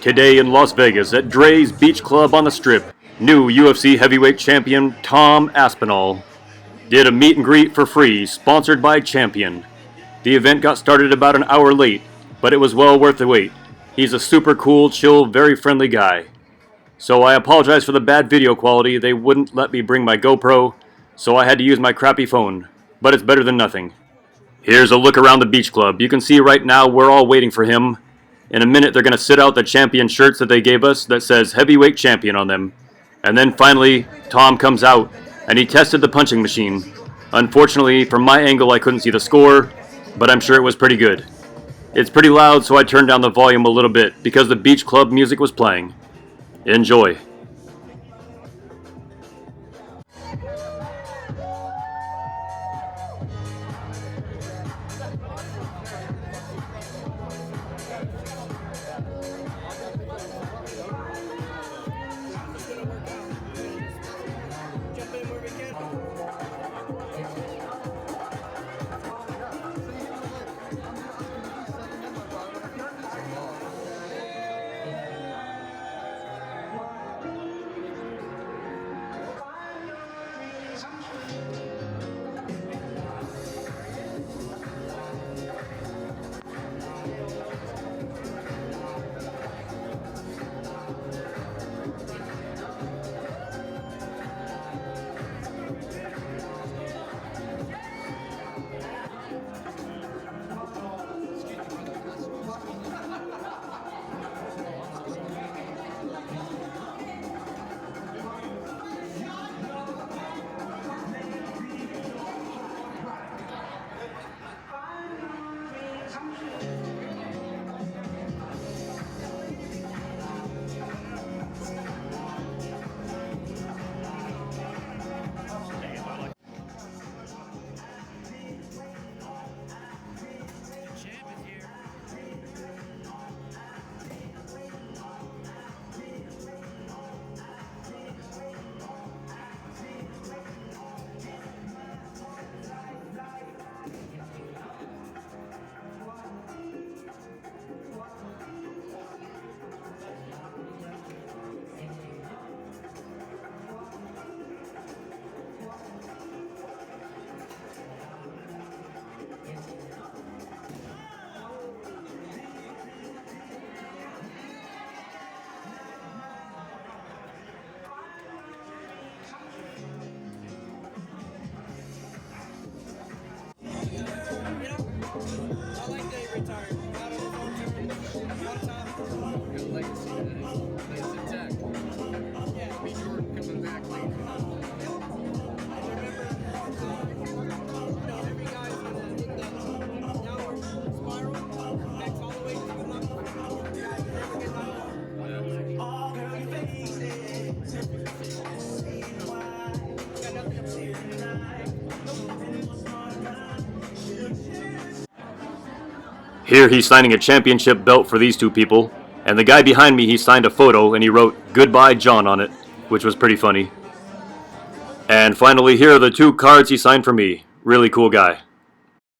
Today in Las Vegas at Drai's Beach Club on the Strip, new UFC heavyweight champion Tom Aspinall did a meet and greet for free, sponsored by Champion. The event got started about an hour late, but it was well worth the wait. He's a super cool, chill, very friendly guy. So I apologize for the bad video quality. They wouldn't let me bring my GoPro, so I had to use my crappy phone. But it's better than nothing. Here's a look around the beach club. You can see right now we're all waiting for him. In a minute they're going to sit out the Champion shirts that they gave us that says Heavyweight Champion on them. And then finally, Tom comes out, and he tested the punching machine. Unfortunately, from my angle I couldn't see the score, but I'm sure it was pretty good. It's pretty loud, so I turned down the volume a little bit because the beach club music was playing. Enjoy. Here he's signing a championship belt for these two people, and the guy behind me, he signed a photo and he wrote "Goodbye John" on it, which was pretty funny. And finally, here are the two cards he signed for me. Really cool guy.